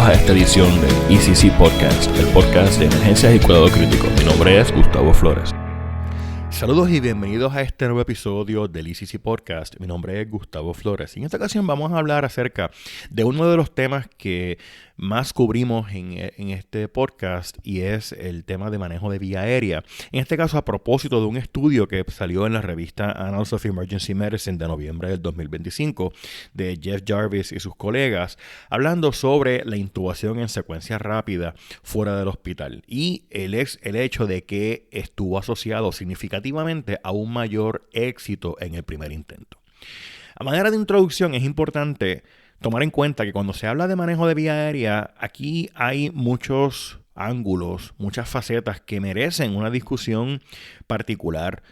bienvenidos a esta edición del ECC Podcast, el podcast de emergencias y cuidado crítico. Mi nombre es Gustavo Flores. Saludos y bienvenidos a este nuevo episodio del ECC Podcast. Mi nombre es Gustavo Flores. Y en esta ocasión vamos a hablar acerca de uno de los temas que más cubrimos en este podcast, y es el tema de manejo de vía aérea. En este caso, a propósito de un estudio que salió en la revista Annals of Emergency Medicine de noviembre del 2025 de Jeff Jarvis y sus colegas, hablando sobre la intubación en secuencia rápida fuera del hospital y el hecho de que estuvo asociado significativamente a un mayor éxito en el primer intento. A manera de introducción, es importante tomar en cuenta que cuando se habla de manejo de vía aérea, aquí hay muchos ángulos, muchas facetas que merecen una discusión particular.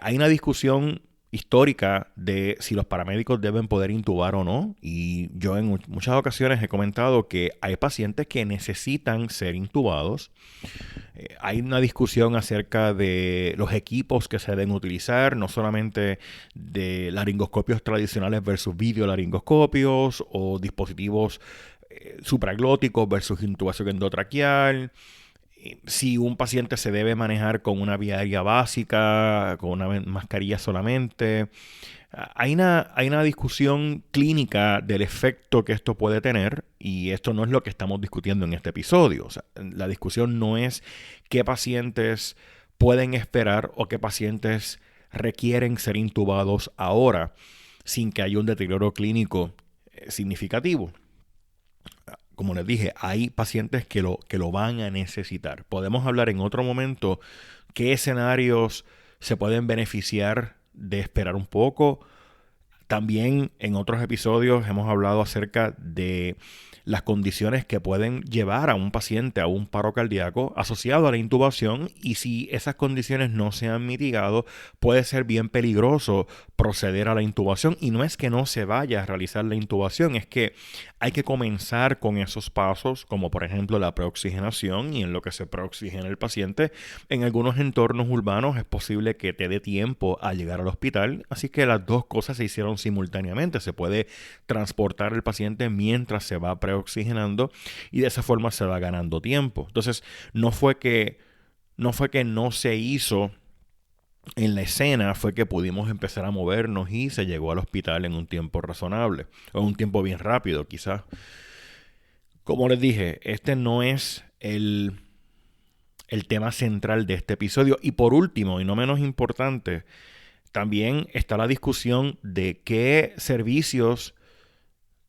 Hay una discusión histórica de si los paramédicos deben poder intubar o no, y yo en muchas ocasiones he comentado que hay pacientes que necesitan ser intubados. Hay una discusión acerca de los equipos que se deben utilizar, no solamente de laringoscopios tradicionales versus videolaringoscopios o dispositivos supraglóticos versus intubación endotraqueal. Si un paciente se debe manejar con una vía aérea básica, con una mascarilla solamente. Hay una discusión clínica del efecto que esto puede tener, y esto no es lo que estamos discutiendo en este episodio. O sea, la discusión no es qué pacientes pueden esperar o qué pacientes requieren ser intubados ahora sin que haya un deterioro clínico significativo. Como les dije, hay pacientes que lo van a necesitar. Podemos hablar en otro momento qué escenarios se pueden beneficiar de esperar un poco. También en otros episodios hemos hablado acerca de las condiciones que pueden llevar a un paciente a un paro cardíaco asociado a la intubación, y si esas condiciones no se han mitigado, puede ser bien peligroso proceder a la intubación. Y no es que no se vaya a realizar la intubación, es que hay que comenzar con esos pasos, como por ejemplo la preoxigenación, y en lo que se preoxigena el paciente. En algunos entornos urbanos es posible que te dé tiempo a llegar al hospital, así que las dos cosas se hicieron simultáneamente. Se puede transportar el paciente mientras se va preoxigenando, y de esa forma se va ganando tiempo. Entonces, no fue que no se hizo en la escena, fue que pudimos empezar a movernos y se llegó al hospital en un tiempo razonable, o un tiempo bien rápido quizás. Como les dije, este no es el tema central de este episodio. Y por último, y no menos importante, también está la discusión de qué servicios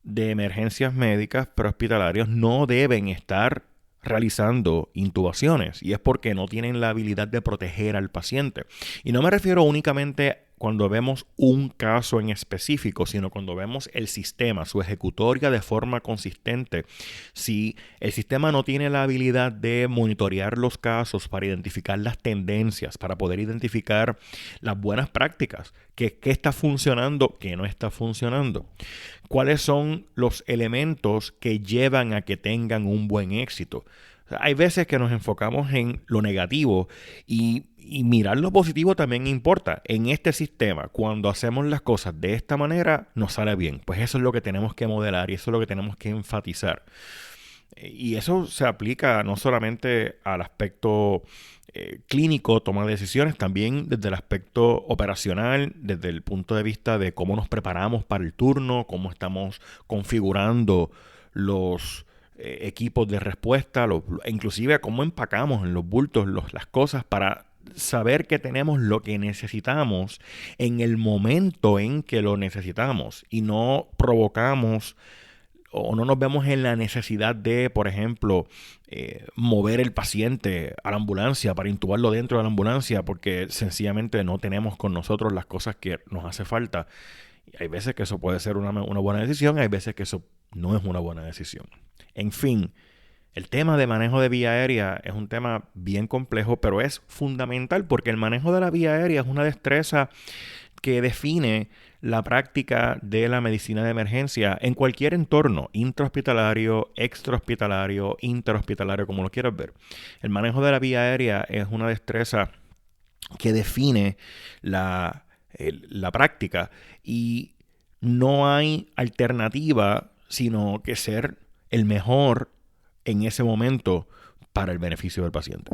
de emergencias médicas prehospitalarios no deben estar realizando intubaciones, y es porque no tienen la habilidad de proteger al paciente. Y no me refiero únicamente cuando vemos un caso en específico, sino cuando vemos el sistema, su ejecutoria de forma consistente. Si el sistema no tiene la habilidad de monitorear los casos para identificar las tendencias, para poder identificar las buenas prácticas, qué está funcionando, qué no está funcionando, cuáles son los elementos que llevan a que tengan un buen éxito. O sea, hay veces que nos enfocamos en lo negativo, y mirar lo positivo también importa. En este sistema, cuando hacemos las cosas de esta manera, nos sale bien. Pues eso es lo que tenemos que modelar, y eso es lo que tenemos que enfatizar. Y eso se aplica no solamente al aspecto clínico, toma de decisiones, también desde el aspecto operacional, desde el punto de vista de cómo nos preparamos para el turno, cómo estamos configurando los equipos de respuesta, inclusive cómo empacamos en los bultos las cosas para saber que tenemos lo que necesitamos en el momento en que lo necesitamos, y no provocamos o no nos vemos en la necesidad de, por ejemplo, mover el paciente a la ambulancia para intubarlo dentro de la ambulancia porque sencillamente no tenemos con nosotros las cosas que nos hace falta. Y hay veces que eso puede ser una buena decisión, hay veces que eso no es una buena decisión. En fin, el tema de manejo de vía aérea es un tema bien complejo, pero es fundamental porque el manejo de la vía aérea es una destreza que define la práctica de la medicina de emergencia en cualquier entorno, intrahospitalario, extrahospitalario, interhospitalario, como lo quieras ver. El manejo de la vía aérea es una destreza que define la práctica, y no hay alternativa sino que ser el mejor en ese momento para el beneficio del paciente.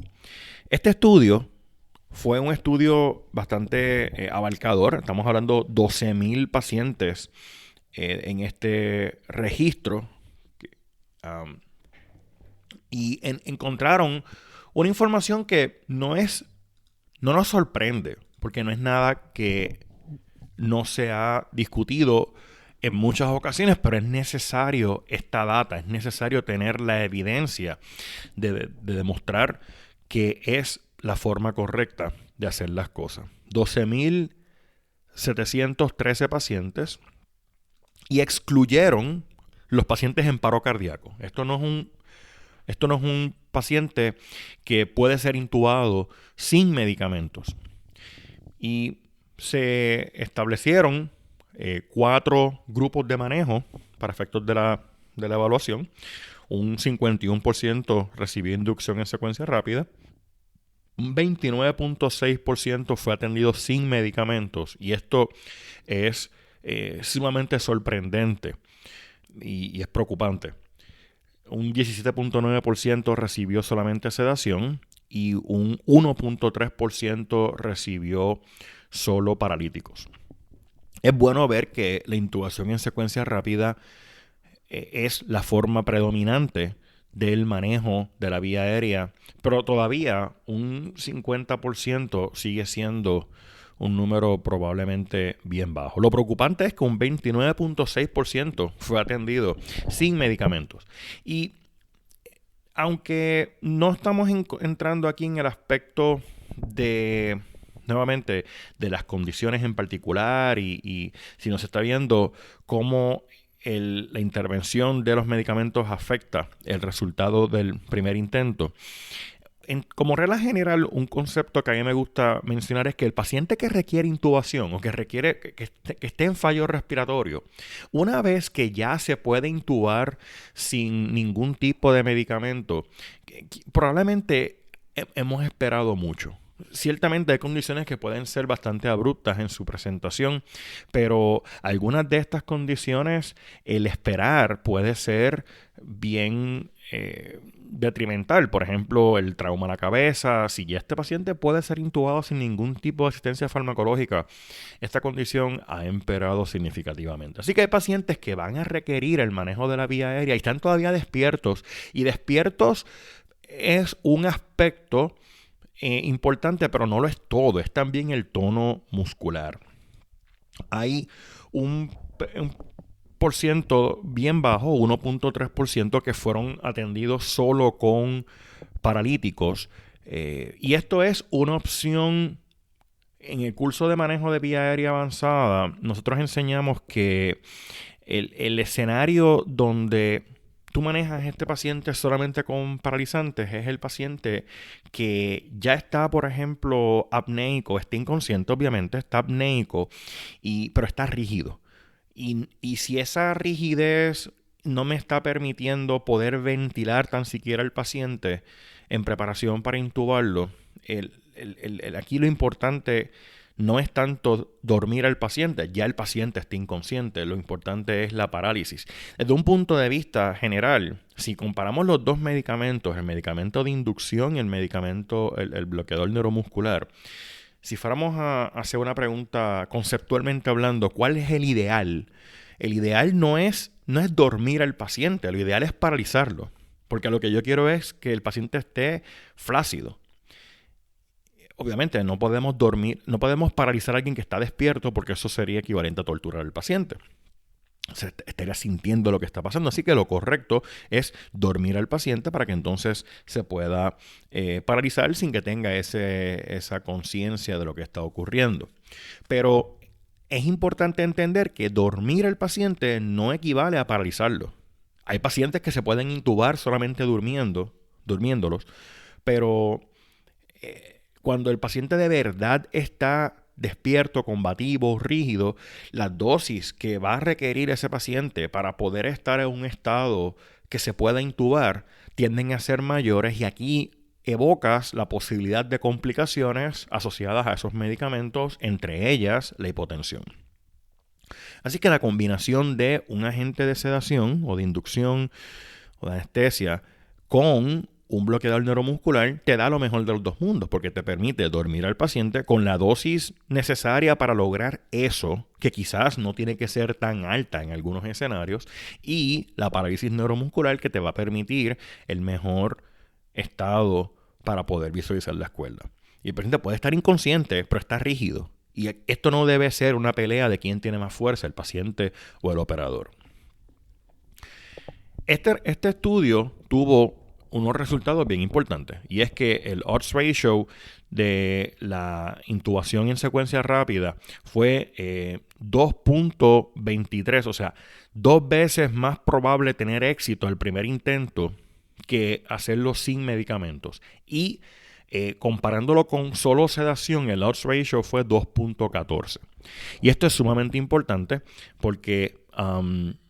Este estudio fue un estudio bastante abarcador. Estamos hablando de 12,000 pacientes en este registro. Y encontraron una información que no nos sorprende, porque no es nada que no se ha discutido en muchas ocasiones, pero es necesario esta data, es necesario tener la evidencia de demostrar que es la forma correcta de hacer las cosas. 12,713 pacientes, y excluyeron los pacientes en paro cardíaco. Esto no es un paciente que puede ser intubado sin medicamentos. Y se establecieron 4 grupos de manejo para efectos de la evaluación. Un 51% recibió inducción en secuencia rápida. Un 29.6% fue atendido sin medicamentos. Y esto es sumamente sorprendente y es preocupante. Un 17.9% recibió solamente sedación y un 1.3% recibió solo paralíticos. Es bueno ver que la intubación en secuencia rápida es la forma predominante del manejo de la vía aérea, pero todavía un 50% sigue siendo un número probablemente bien bajo. Lo preocupante es que un 29.6% fue atendido sin medicamentos. Y aunque no estamos entrando aquí en el aspecto nuevamente, de las condiciones en particular y si nos está viendo cómo la intervención de los medicamentos afecta el resultado del primer intento. Como regla general, un concepto que a mí me gusta mencionar es que el paciente que requiere intubación o que requiere que esté en fallo respiratorio, una vez que ya se puede intubar sin ningún tipo de medicamento, probablemente hemos esperado mucho. Ciertamente hay condiciones que pueden ser bastante abruptas en su presentación, pero algunas de estas condiciones, el esperar puede ser bien detrimental. Por ejemplo, el trauma a la cabeza. Si ya este paciente puede ser intubado sin ningún tipo de asistencia farmacológica, esta condición ha empeorado significativamente. Así que hay pacientes que van a requerir el manejo de la vía aérea y están todavía despiertos. Y despiertos es un aspecto importante, pero no lo es todo. Es también el tono muscular. Hay un por ciento bien bajo, 1.3%, que fueron atendidos solo con paralíticos. Y esto es una opción. En el curso de manejo de vía aérea avanzada, nosotros enseñamos que el escenario donde tú manejas a este paciente solamente con paralizantes es el paciente que ya está, por ejemplo, apneico, está inconsciente, obviamente, está apneico, pero está rígido. Y si esa rigidez no me está permitiendo poder ventilar tan siquiera al paciente en preparación para intubarlo, aquí lo importante no es tanto dormir al paciente, ya el paciente está inconsciente, lo importante es la parálisis. Desde un punto de vista general, si comparamos los dos medicamentos, el medicamento de inducción y el bloqueador neuromuscular, si fuéramos a hacer una pregunta conceptualmente hablando, ¿cuál es el ideal? El ideal no es dormir al paciente, lo ideal es paralizarlo, porque lo que yo quiero es que el paciente esté flácido. Obviamente no podemos paralizar a alguien que está despierto, porque eso sería equivalente a torturar al paciente. Se estaría sintiendo lo que está pasando. Así que lo correcto es dormir al paciente para que entonces se pueda paralizar sin que tenga esa conciencia de lo que está ocurriendo. Pero es importante entender que dormir al paciente no equivale a paralizarlo. Hay pacientes que se pueden intubar solamente durmiéndolos, pero cuando el paciente de verdad está despierto, combativo, rígido, las dosis que va a requerir ese paciente para poder estar en un estado que se pueda intubar tienden a ser mayores, y aquí evocas la posibilidad de complicaciones asociadas a esos medicamentos, entre ellas la hipotensión. Así que la combinación de un agente de sedación o de inducción o de anestesia con un bloqueador neuromuscular te da lo mejor de los dos mundos, porque te permite dormir al paciente con la dosis necesaria para lograr eso, que quizás no tiene que ser tan alta en algunos escenarios, y la parálisis neuromuscular que te va a permitir el mejor estado para poder visualizar la escuela. Y el paciente puede estar inconsciente, pero está rígido. Y esto no debe ser una pelea de quién tiene más fuerza, el paciente o el operador. Este estudio tuvo unos resultados bien importantes, y es que el odds ratio de la intubación en secuencia rápida fue 2.23, o sea, 2 veces más probable tener éxito al primer intento que hacerlo sin medicamentos. Y comparándolo con solo sedación, el odds ratio fue 2.14. Y esto es sumamente importante porque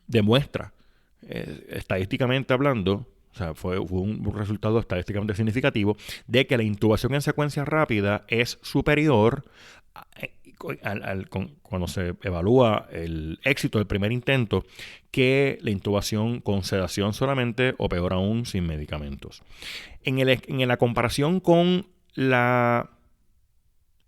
demuestra, estadísticamente hablando, o sea, fue un resultado estadísticamente significativo de que la intubación en secuencia rápida es superior cuando se evalúa el éxito del primer intento que la intubación con sedación solamente, o peor aún, sin medicamentos. En la comparación con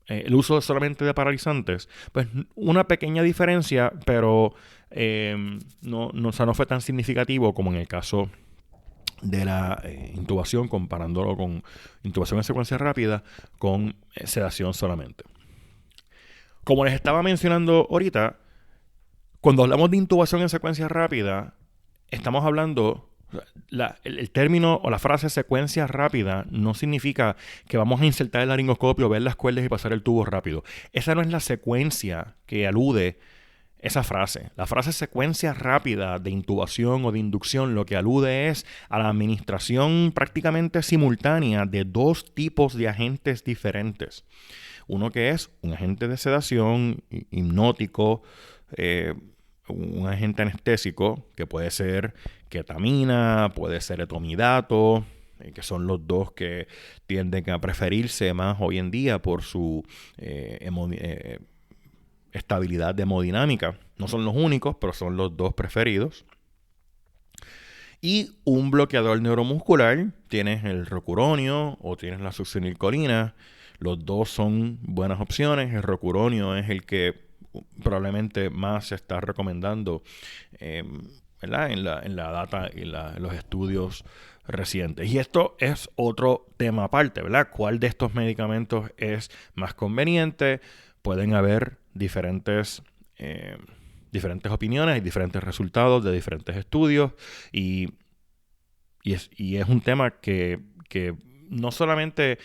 el uso solamente de paralizantes, pues una pequeña diferencia, pero no fue tan significativo como en el caso de la intubación, comparándolo con intubación en secuencia rápida con sedación solamente. Como les estaba mencionando ahorita, cuando hablamos de intubación en secuencia rápida, estamos hablando, el término o la frase secuencia rápida no significa que vamos a insertar el laringoscopio, ver las cuerdas y pasar el tubo rápido. Esa no es la secuencia que alude esa frase. La frase secuencia rápida de intubación o de inducción lo que alude es a la administración prácticamente simultánea de dos tipos de agentes diferentes. Uno que es un agente de sedación hipnótico, un agente anestésico, que puede ser ketamina, puede ser etomidato, que son los dos que tienden a preferirse más hoy en día por su estabilidad de hemodinámica. No son los únicos, pero son los dos preferidos. Y un bloqueador neuromuscular, tienes el rocuronio o tienes la succinilcolina. Los dos son buenas opciones. El rocuronio es el que probablemente más se está recomendando ¿verdad? En la data y los estudios recientes. Y esto es otro tema aparte, ¿verdad? ¿Cuál de estos medicamentos es más conveniente? Pueden haber diferentes opiniones y diferentes resultados de diferentes estudios, y es un tema que no solamente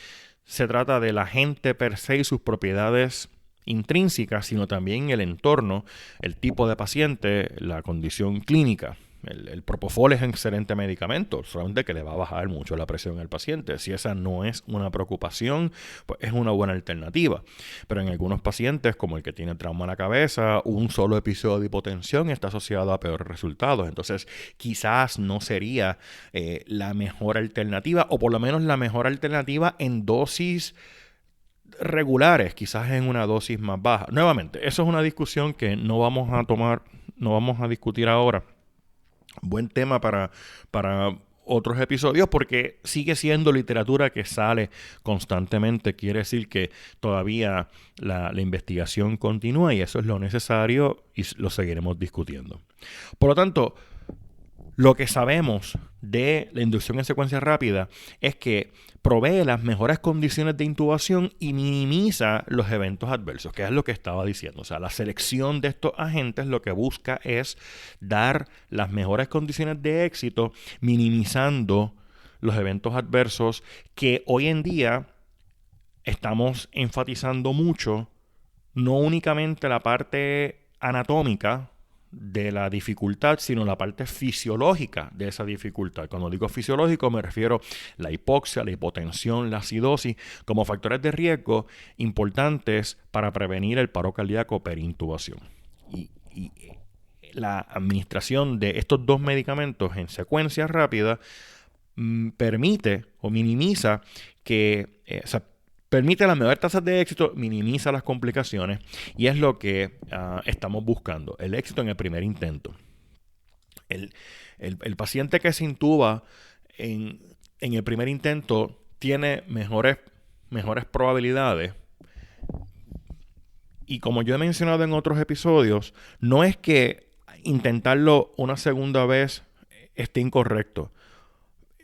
se trata de la gente per se y sus propiedades intrínsecas, sino también el entorno, el tipo de paciente, la condición clínica. El propofol es un excelente medicamento, solamente que le va a bajar mucho la presión al paciente. Si esa no es una preocupación, pues es una buena alternativa. Pero en algunos pacientes, como el que tiene trauma en la cabeza, un solo episodio de hipotensión está asociado a peores resultados. Entonces, quizás no sería la mejor alternativa, o por lo menos la mejor alternativa en dosis regulares, quizás en una dosis más baja. Nuevamente, eso es una discusión que no vamos a discutir ahora. Buen tema para otros episodios, porque sigue siendo literatura que sale constantemente. Quiere decir que todavía la investigación continúa, y eso es lo necesario y lo seguiremos discutiendo. Por lo tanto, lo que sabemos de la inducción en secuencia rápida es que provee las mejores condiciones de intubación y minimiza los eventos adversos, que es lo que estaba diciendo. O sea, la selección de estos agentes lo que busca es dar las mejores condiciones de éxito, minimizando los eventos adversos que hoy en día estamos enfatizando mucho, no únicamente la parte anatómica de la dificultad, sino la parte fisiológica de esa dificultad. Cuando digo fisiológico me refiero a la hipoxia, la hipotensión, la acidosis, como factores de riesgo importantes para prevenir el paro cardíaco perintubación. Y la administración de estos dos medicamentos en secuencia rápida permite o minimiza permite las mejores tasas de éxito, minimiza las complicaciones, y es lo que estamos buscando, el éxito en el primer intento. El paciente que se intuba en el primer intento tiene mejores probabilidades. Y como yo he mencionado en otros episodios, no es que intentarlo una segunda vez esté incorrecto.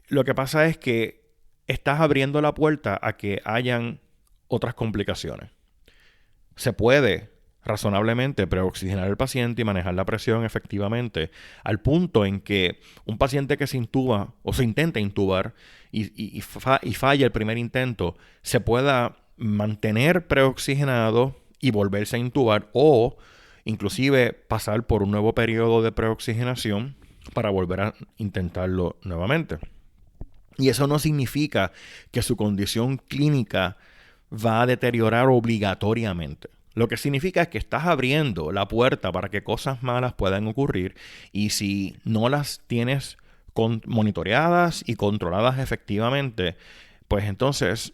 Lo que pasa es que estás abriendo la puerta a que hayan otras complicaciones. Se puede razonablemente preoxigenar al paciente y manejar la presión efectivamente al punto en que un paciente que se intuba o se intenta intubar y falla el primer intento se pueda mantener preoxigenado y volverse a intubar o inclusive pasar por un nuevo periodo de preoxigenación para volver a intentarlo nuevamente. Y eso no significa que su condición clínica va a deteriorar obligatoriamente. Lo que significa es que estás abriendo la puerta para que cosas malas puedan ocurrir y si no las tienes monitoreadas y controladas efectivamente, pues entonces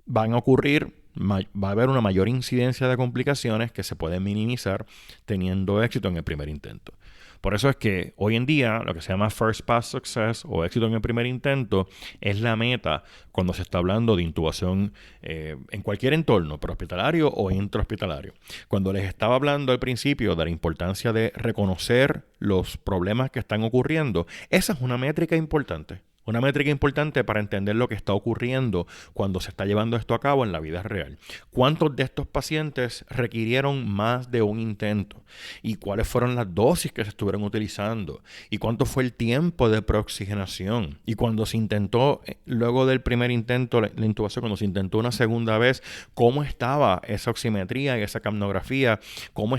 van a ocurrir, va a haber una mayor incidencia de complicaciones que se pueden minimizar teniendo éxito en el primer intento. Por eso es que hoy en día lo que se llama First Pass Success o éxito en el primer intento es la meta cuando se está hablando de intubación en cualquier entorno, prehospitalario o intrahospitalario. Cuando les estaba hablando al principio de la importancia de reconocer los problemas que están ocurriendo, esa es una métrica importante. Una métrica importante para entender lo que está ocurriendo cuando se está llevando esto a cabo en la vida real. ¿Cuántos de estos pacientes requirieron más de un intento? ¿Y cuáles fueron las dosis que se estuvieron utilizando? ¿Y cuánto fue el tiempo de preoxigenación? Y cuando se intentó, luego del primer intento, la intubación, cuando se intentó una segunda vez, ¿cómo estaba esa oximetría y esa capnografía? ¿Cómo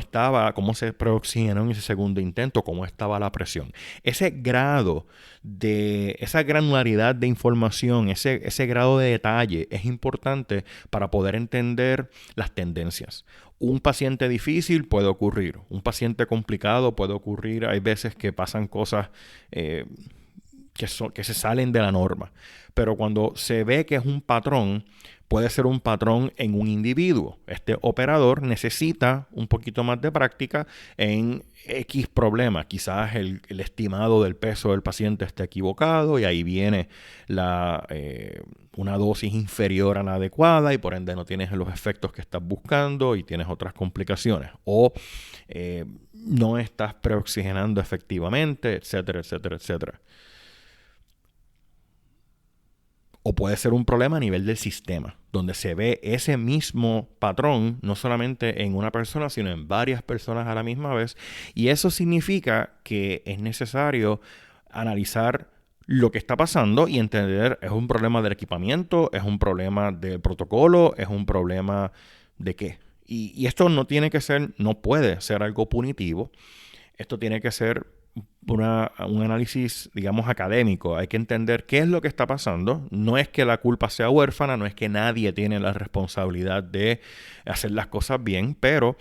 se preoxigenó en ese segundo intento? ¿Cómo estaba la presión? Ese grado de esa granularidad de información, ese grado de detalle es importante para poder entender las tendencias. Un paciente difícil puede ocurrir, un paciente complicado puede ocurrir, hay veces que pasan cosas que se salen de la norma, pero cuando se ve que es un patrón, puede ser un patrón en un individuo. Este operador necesita un poquito más de práctica en X problema. Quizás el estimado del peso del paciente esté equivocado y ahí viene una dosis inferior a la adecuada y por ende no tienes los efectos que estás buscando y tienes otras complicaciones. O no estás preoxigenando efectivamente, etcétera, etcétera, etcétera. O puede ser un problema a nivel del sistema, donde se ve ese mismo patrón, no solamente en una persona, sino en varias personas a la misma vez. Y eso significa que es necesario analizar lo que está pasando y entender, ¿es un problema del equipamiento? ¿Es un problema del protocolo? ¿Es un problema de qué? Y esto no puede ser algo punitivo. Esto tiene que ser un análisis, digamos, académico. Hay que entender qué es lo que está pasando. No es que la culpa sea huérfana, no es que nadie tiene la responsabilidad de hacer las cosas bien, pero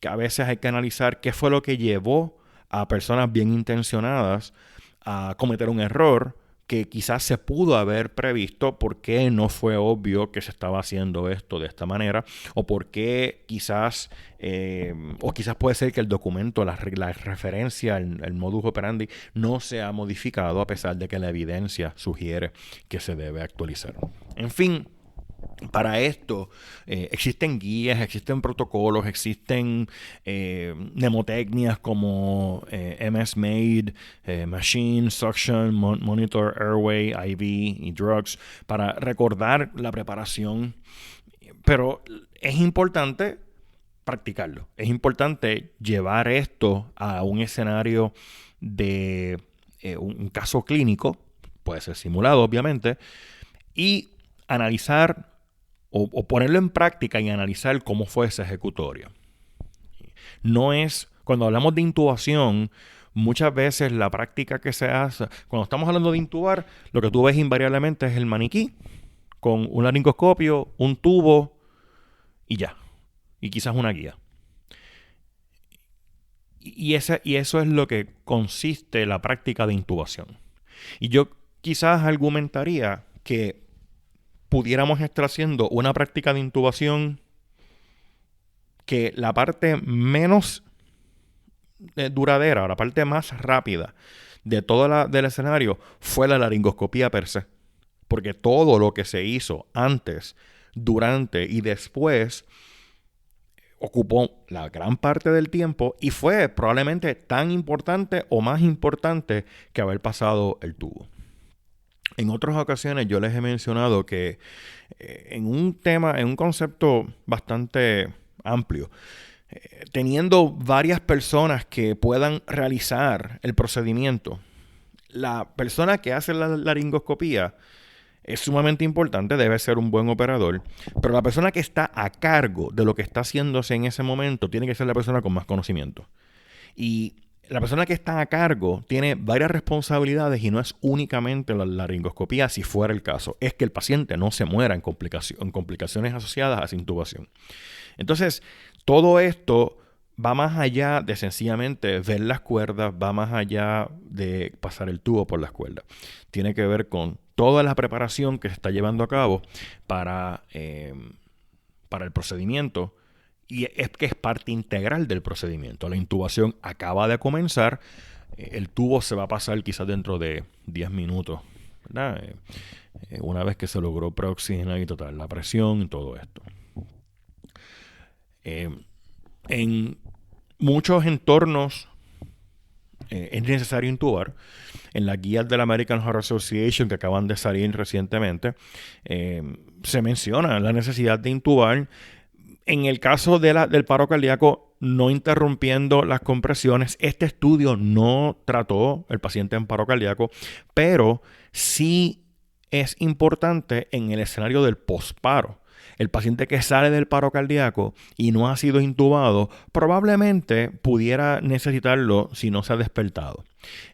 que a veces hay que analizar qué fue lo que llevó a personas bien intencionadas a cometer un error que quizás se pudo haber previsto, por qué no fue obvio que se estaba haciendo esto de esta manera, o por qué quizás puede ser que el documento, la referencia, el modus operandi no se ha modificado a pesar de que la evidencia sugiere que se debe actualizar. En fin, para esto existen guías, existen protocolos, existen mnemotecnias como MS-MADE, Machine, Suction, Monitor, Airway, IV y Drugs para recordar la preparación. Pero es importante practicarlo. Es importante llevar esto a un escenario de un caso clínico, puede ser simulado obviamente, y analizar o ponerlo en práctica y analizar cómo fue ese ejecutorio. Cuando hablamos de intubación, muchas veces la práctica que se hace, cuando estamos hablando de intubar, lo que tú ves invariablemente es el maniquí con un laringoscopio, un tubo y ya. Y quizás una guía. Y eso es lo que consiste la práctica de intubación. Y yo quizás argumentaría que pudiéramos estar haciendo una práctica de intubación que la parte menos duradera, la parte más rápida de todo del escenario fue la laringoscopía per se. porque todo lo que se hizo antes, durante y después ocupó la gran parte del tiempo y fue probablemente tan importante o más importante que haber pasado el tubo. En otras ocasiones yo les he mencionado que en un concepto bastante amplio, teniendo varias personas que puedan realizar el procedimiento, la persona que hace la laringoscopía es sumamente importante, debe ser un buen operador, pero la persona que está a cargo de lo que está haciéndose en ese momento tiene que ser la persona con más conocimiento. Y la persona que está a cargo tiene varias responsabilidades y no es únicamente la laringoscopía si fuera el caso. Es que el paciente no se muera en complicaciones asociadas a esa intubación. Entonces, todo esto va más allá de sencillamente ver las cuerdas, va más allá de pasar el tubo por las cuerdas. Tiene que ver con toda la preparación que se está llevando a cabo para el procedimiento. Y es que es parte integral del procedimiento. La intubación acaba de comenzar. El tubo se va a pasar quizás dentro de 10 minutos, ¿verdad? Una vez que se logró preoxigenar y total la presión y todo esto. En muchos entornos es necesario intubar. En las guías de la American Heart Association que acaban de salir recientemente, se menciona la necesidad de intubar. En el caso del paro cardíaco, no interrumpiendo las compresiones, este estudio no trató el paciente en paro cardíaco, pero sí es importante en el escenario del posparo. El paciente que sale del paro cardíaco y no ha sido intubado, probablemente pudiera necesitarlo si no se ha despertado.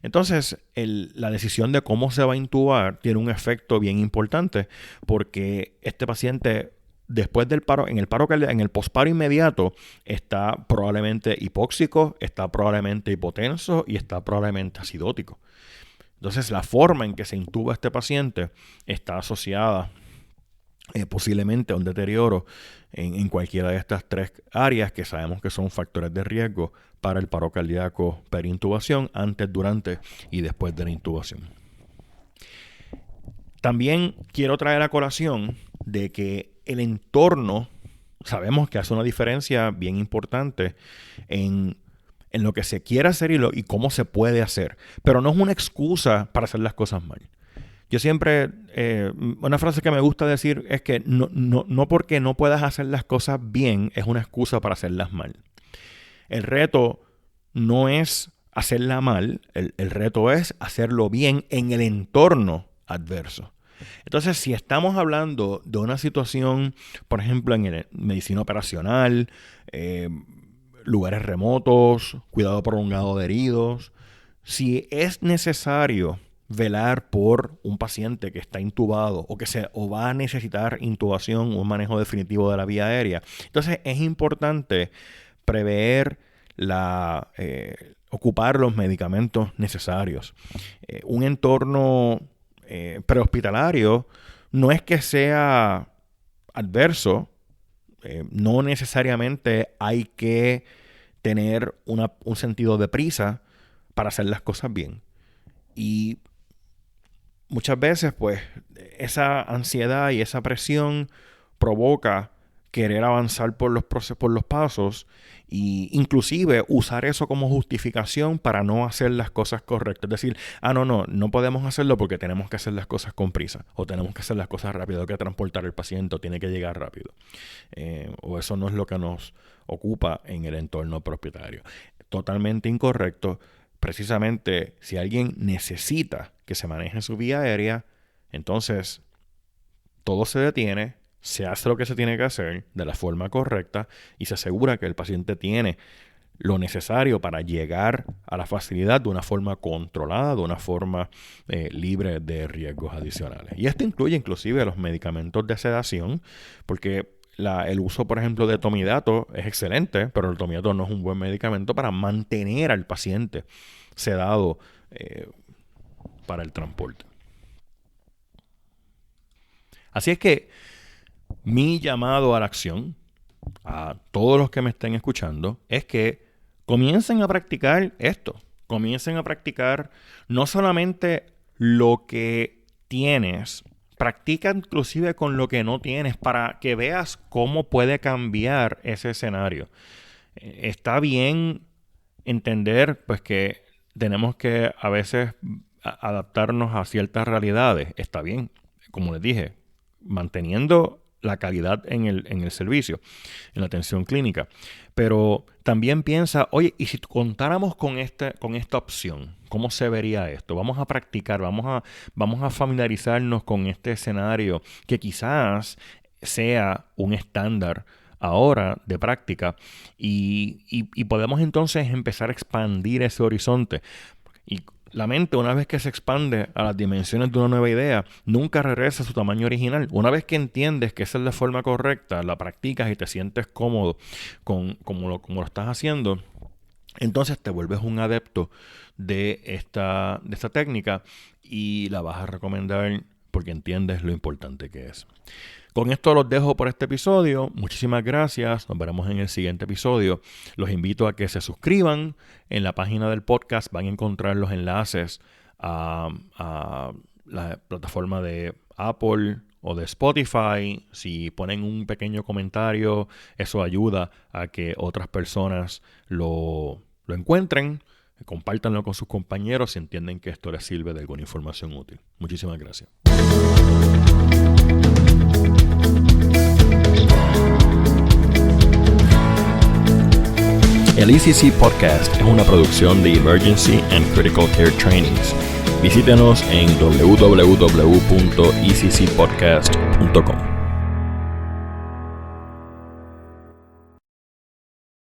Entonces, la decisión de cómo se va a intubar tiene un efecto bien importante porque este paciente después del paro, en el posparo inmediato, está probablemente hipóxico, está probablemente hipotenso y está probablemente acidótico. Entonces, la forma en que se intuba a este paciente está asociada posiblemente a un deterioro en cualquiera de estas tres áreas que sabemos que son factores de riesgo para el paro cardíaco perintubación, antes, durante y después de la intubación. También quiero traer a colación de que el entorno, sabemos que hace una diferencia bien importante en lo que se quiere hacer y cómo se puede hacer, pero no es una excusa para hacer las cosas mal. Yo siempre, una frase que me gusta decir es que no porque no puedas hacer las cosas bien es una excusa para hacerlas mal. El reto no es hacerla mal, el reto es hacerlo bien en el entorno adverso. Entonces, si estamos hablando de una situación, por ejemplo, en medicina operacional, lugares remotos, cuidado prolongado de heridos, si es necesario velar por un paciente que está intubado o va a necesitar intubación o un manejo definitivo de la vía aérea, entonces es importante prever ocupar los medicamentos necesarios. Un entorno prehospitalario no es que sea adverso, no necesariamente hay que tener un sentido de prisa para hacer las cosas bien. Y muchas veces, pues, esa ansiedad y esa presión provoca querer avanzar por los pasos e inclusive usar eso como justificación para no hacer las cosas correctas. Es decir, no podemos hacerlo porque tenemos que hacer las cosas con prisa o tenemos que hacer las cosas rápido, hay que transportar al paciente o tiene que llegar rápido. O eso no es lo que nos ocupa en el entorno propietario. Totalmente incorrecto. Precisamente, si alguien necesita que se maneje su vía aérea, entonces todo se detiene, se hace lo que se tiene que hacer de la forma correcta y se asegura que el paciente tiene lo necesario para llegar a la facilidad de una forma controlada, de una forma libre de riesgos adicionales. Y esto incluye inclusive los medicamentos de sedación, porque el uso, por ejemplo, de tomidato es excelente, pero el tomidato no es un buen medicamento para mantener al paciente sedado para el transporte. Así es que mi llamado a la acción a todos los que me estén escuchando es que comiencen a practicar esto. Comiencen a practicar no solamente lo que tienes practica inclusive con lo que no tienes para que veas cómo puede cambiar ese escenario. Está bien entender pues que tenemos que a veces adaptarnos a ciertas realidades. Está bien, como les dije, manteniendo la calidad en el servicio, en la atención clínica. Pero también piensa, oye, ¿y si contáramos con esta opción? ¿Cómo se vería esto? Vamos a practicar, vamos a familiarizarnos con este escenario que quizás sea un estándar ahora de práctica y podemos entonces empezar a expandir ese horizonte. Y la mente, una vez que se expande a las dimensiones de una nueva idea, nunca regresa a su tamaño original. Una vez que entiendes que esa es la forma correcta, la practicas y te sientes cómodo como lo estás haciendo, entonces te vuelves un adepto de esta técnica y la vas a recomendar porque entiendes lo importante que es. Con esto los dejo por este episodio. Muchísimas gracias. Nos veremos en el siguiente episodio. Los invito a que se suscriban. En la página del podcast van a encontrar los enlaces a la plataforma de Apple o de Spotify. Si ponen un pequeño comentario, eso ayuda a que otras personas lo encuentren. Compártanlo con sus compañeros si entienden que esto les sirve de alguna información útil. Muchísimas gracias. El ECC Podcast es una producción de Emergency and Critical Care Trainings. Visítenos en www.eccpodcast.com.